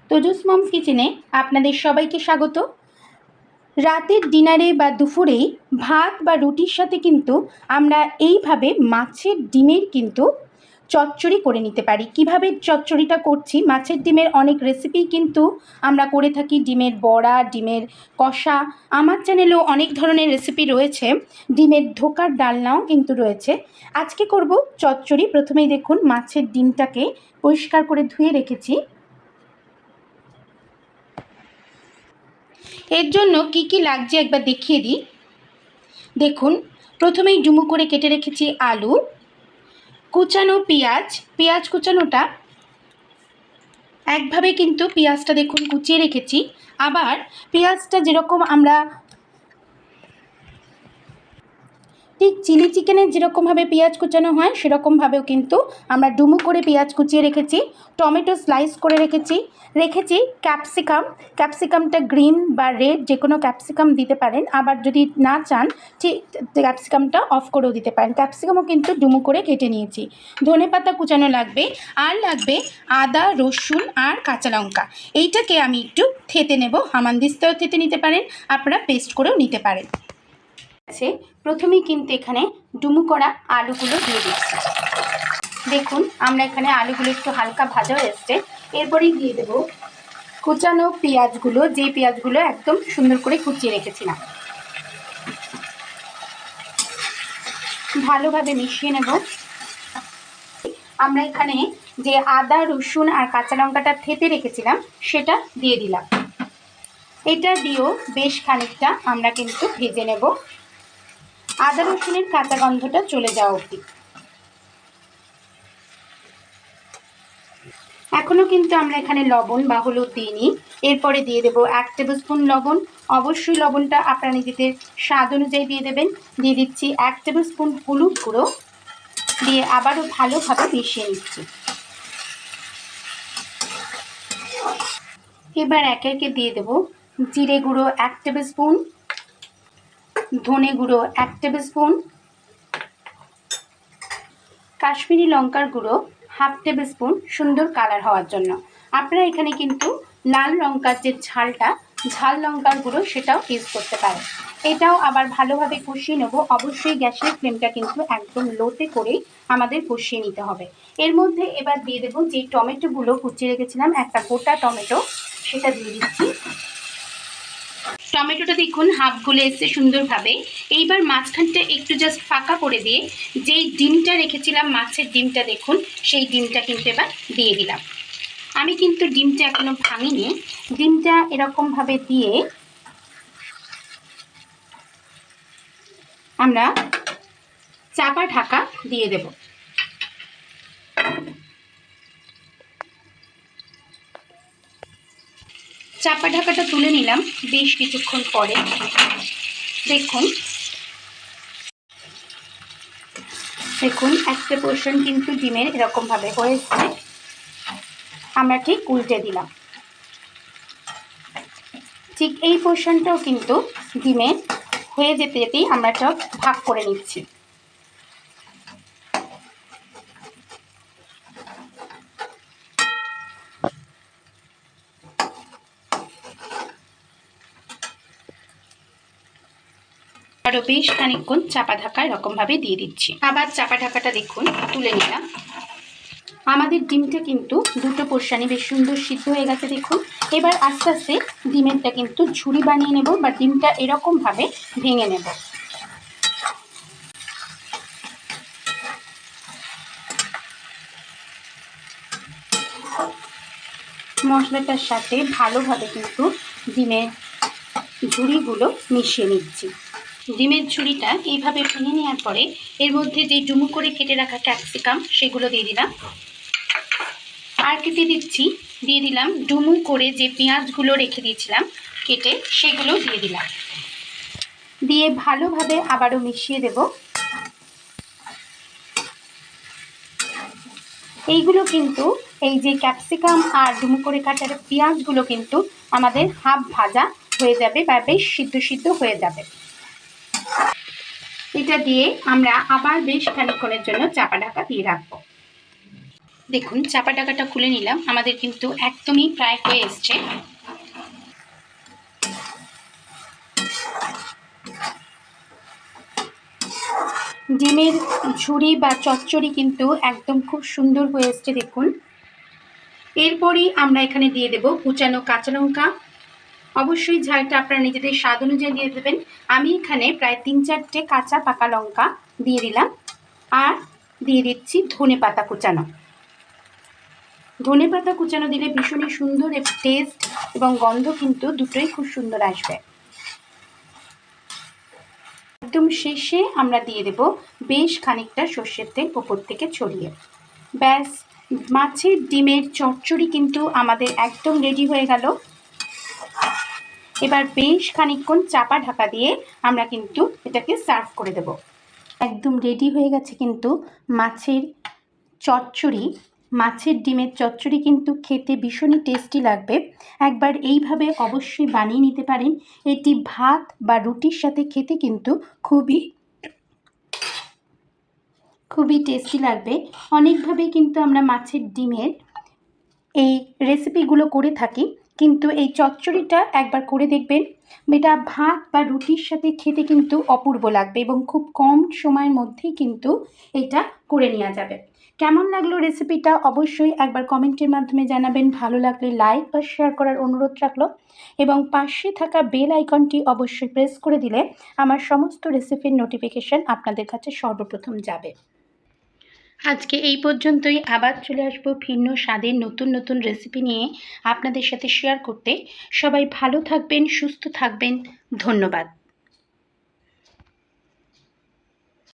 তোজস moms কিচেনে আপনাদের সবাইকে স্বাগত। রাতের ডিনারে বা দুপুরে ভাত বা রুটির সাথে কিন্তু আমরা এইভাবে মাছের ডিমের কিন্তু চচ্চড়ি করে নিতে পারি। কিভাবে চচ্চড়িটা করছি, মাছের ডিমের অনেক রেসিপি কিন্তু আমরা করে থাকি, ডিমের বড়া, ডিমের কষা। আমার চ্যানেলেও অনেক ধরনের রেসিপি রয়েছে, ডিমের ধোকার ডালনাও কিন্তু রয়েছে। আজকে করব চচ্চড়ি। প্রথমেই দেখুন মাছের ডিমটাকে পরিষ্কার করে ধুয়ে রেখেছি। এর জন্য কি কি লাগছে একবার দেখিয়ে দিই। দেখুন, প্রথমেই ডুমো করে কেটে রেখেছি আলু, কুচানো পেঁয়াজ কুচানোটা একভাবে কিন্তু পেঁয়াজটা দেখুন কুচিয়ে রেখেছি। আবার পেঁয়াজটা যেরকম আমরা ঠিক চিলি চিকেনের যেরকমভাবে পেঁয়াজ কুচানো হয় সেরকমভাবেও কিন্তু আমরা ডুমো করে পেঁয়াজ কুচিয়ে রেখেছি। টমেটো স্লাইস করে রেখেছি। ক্যাপসিকামটা গ্রিন বা রেড যে কোনো ক্যাপসিকাম দিতে পারেন। আবার যদি না চান ঠিক ক্যাপসিকামটা অফ করেও দিতে পারেন। ক্যাপসিকামও কিন্তু ডুমো করে কেটে নিয়েছি। ধনেপাতা কুচানো লাগবে, আর লাগবে আদা, রসুন আর কাঁচা লঙ্কা। এইটাকে আমি একটু থেতে নেব, হামানদিস্তাও থেতে নিতে পারেন, আপনারা পেস্ট করেও নিতে পারেন। প্রথমেই কিন্তু এখানে ডুমো করা আলুগুলো দিয়ে দিচ্ছি। দেখুন আমরা এখানে আলুগুলো একটু হালকা ভাজা হয়ে এসছে। এরপরেই দিয়ে দেব কুচানো পেঁয়াজগুলো, যে পেঁয়াজগুলো একদম সুন্দর করে কুচিয়ে রেখেছিলাম। ভালোভাবে মিশিয়ে নেব। আমরা এখানে যে আদা, রসুন আর কাঁচা লঙ্কাটা থেতে রেখেছিলাম সেটা দিয়ে দিলাম। এটা দিয়েও বেশ খানিকটা আমরা কিন্তু ভেজে নেব, আদা রসুনের কাঁচা গন্ধটা চলে যাওয়া অবধি। এখনও কিন্তু আমরা এখানে লবণ বা হলুদ দিইনি। এরপরে দিয়ে দেবো 1 টেবিল স্পুন লবণ। অবশ্যই লবণটা আপনারা নিজেদের স্বাদ অনুযায়ী দিয়ে দেবেন। দিয়ে দিচ্ছি 1 টেবিল স্পুন হলুদ গুঁড়ো, দিয়ে আবারও ভালোভাবে মিশিয়ে নিচ্ছি। এবার একে একে দিয়ে দেবো জিরে গুঁড়ো 1 টেবিল স্পুন, ধনে গুঁড়ো 1 টেবিল স্পুন, কাশ্মীরি লঙ্কার গুঁড়ো 1/2 টেবিল স্পুন, সুন্দর কালার হওয়ার জন্য। আপনারা এখানে কিন্তু লাল লঙ্কার যে ঝাল লঙ্কার গুঁড়ো সেটাও ইউজ করতে পারেন। এটাও আবার ভালোভাবে কষিয়ে নেব। অবশ্যই গ্যাসের ফ্লেমটা কিন্তু একদম লোতে করেই আমাদের কষিয়ে নিতে হবে। এর মধ্যে এবার দিয়ে দেবো যে টমেটোগুলো কুচিয়ে রেখেছিলাম, একটা গোটা টমেটো, সেটা দিয়ে দিচ্ছি। টমেটোটা দেখুন হাফ গলে এসছে সুন্দরভাবে। এইবার মাঝখানটা একটু জাস্ট ফাঁকা করে দিয়ে যেই ডিমটা রেখেছিলাম, মাছের ডিমটা দেখুন, সেই ডিমটা কিন্তু এবার দিয়ে দিলাম। আমি কিন্তু ডিমটা এখনো ভাঙিনি। ডিমটা এরকমভাবে দিয়ে আমরা চাপা ঢাকা দিয়ে দেব। চাপা ঢাকাটা তুলে নিলাম বেশ কিছুক্ষণ পরে। দেখুন একটা পোর্শন কিন্তু ডিমের এরকমভাবে হয়েছে। আমরা ঠিক উল্টে দিলাম। ঠিক এই পোর্শনটাও কিন্তু ডিমের হয়ে যেতে যেতেই আমরা সব ভাগ করে নিচ্ছি। আরও বেশ খানিকক্ষণ চাপা ঢাকা এরকমভাবে দিয়ে দিচ্ছি। আবার চাপা ঢাকাটা দেখুন তুলে নিলাম। আমাদের ডিমটা কিন্তু দুটো পোর্শনই বেশ সুন্দর সিদ্ধ হয়ে গেছে দেখুন। এবার আস্তে আস্তে ডিমেরটা কিন্তু ঝুড়ি বানিয়ে নেব, বা ডিমটা এরকমভাবে ভেঙে নেব। মশলাটার সাথে ভালোভাবে কিন্তু ডিমের ঝুড়িগুলো মিশিয়ে নিচ্ছি। ডিমের ঝুড়িটা এইভাবে ভেঙে নেওয়ার পরে এর মধ্যে যে ডুমো করে কেটে রাখা ক্যাপসিকাম সেগুলো দিয়ে দিলাম। আর দিয়ে দিলাম ডুমো করে যে পেঁয়াজগুলো রেখে দিয়েছিলাম কেটে, সেগুলো দিয়ে দিলাম। দিয়ে ভালোভাবে আবারও মিশিয়ে দেব। এইগুলো কিন্তু এই যে ক্যাপসিকাম আর ডুমো করে কাটার পেঁয়াজগুলো কিন্তু আমাদের হাফ ভাজা হয়ে যাবে বা বেশ সিদ্ধ হয়ে যাবে। এটা দিয়ে আমরা আবার বেশ খানিকক্ষণের জন্য চাপা ঢাকা দিয়ে রাখবো। দেখুন চাপা ঢাকাটা খুলে নিলাম, আমাদের কিন্তু একদমই প্রায় হয়ে এসছে। ডিমের ঝুড়ি বা চচ্চড়ি কিন্তু একদম খুব সুন্দর হয়ে এসছে দেখুন। এরপরই আমরা এখানে দিয়ে দেব কুচানো কাঁচা লঙ্কা। অবশ্যই ঝালটা আপনারা নিজেদের স্বাদ অনুযায়ী দিয়ে দেবেন। আমি এখানে প্রায় ৩-৪টে কাঁচা পাকা লঙ্কা দিয়ে দিলাম, আর দিয়ে দিচ্ছি ধনেপাতা কুচানো। ধনেপাতা কুচানো দিলে ভীষণই সুন্দর টেস্ট এবং গন্ধ কিন্তু দুটোই খুব সুন্দর আসবে। একদম শেষে আমরা দিয়ে দেব বেশ খানিকটা সর্ষের তেল ওপর থেকে ছড়িয়ে। ব্যাস, মাছের ডিমের চচ্চড়ি কিন্তু আমাদের একদম রেডি হয়ে গেল। এবার বেশ খানিকক্ষণ চাপা ঢাকা দিয়ে আমরা কিন্তু এটাকে সার্ভ করে দেব। একদম রেডি হয়ে গেছে কিন্তু মাছের চচ্চড়ি। মাছের ডিমের চচ্চড়ি কিন্তু খেতে ভীষণই টেস্টি লাগবে। একবার এইভাবে অবশ্যই বানিয়ে নিতে পারেন। এটি ভাত বা রুটির সাথে খেতে কিন্তু খুবই টেস্টি লাগবে। অনেকভাবেই কিন্তু আমরা মাছের ডিমের এই রেসিপিগুলো করে থাকি, কিন্তু এই চচ্চড়িটা একবার করে দেখবেন। এটা ভাত বা রুটির সাথে খেতে কিন্তু অপূর্ব লাগবে এবং খুব কম সময়ের মধ্যেই কিন্তু এটা করে নেওয়া যাবে। কেমন লাগলো রেসিপিটা অবশ্যই একবার কমেন্টের মাধ্যমে জানাবেন। ভালো লাগলে লাইক বা শেয়ার করার অনুরোধ রাখলো, এবং পাশে থাকা বেল আইকনটি অবশ্যই প্রেস করে দিলে আমার সমস্ত রেসিপির নোটিফিকেশান আপনাদের কাছে সর্বপ্রথম যাবে। আজকে এই পর্যন্তই। আবার চলে আসবো ভিন্ন স্বাদের নতুন নতুন রেসিপি নিয়ে আপনাদের সাথে শেয়ার করতে। সবাই ভালো থাকবেন, সুস্থ থাকবেন। ধন্যবাদ।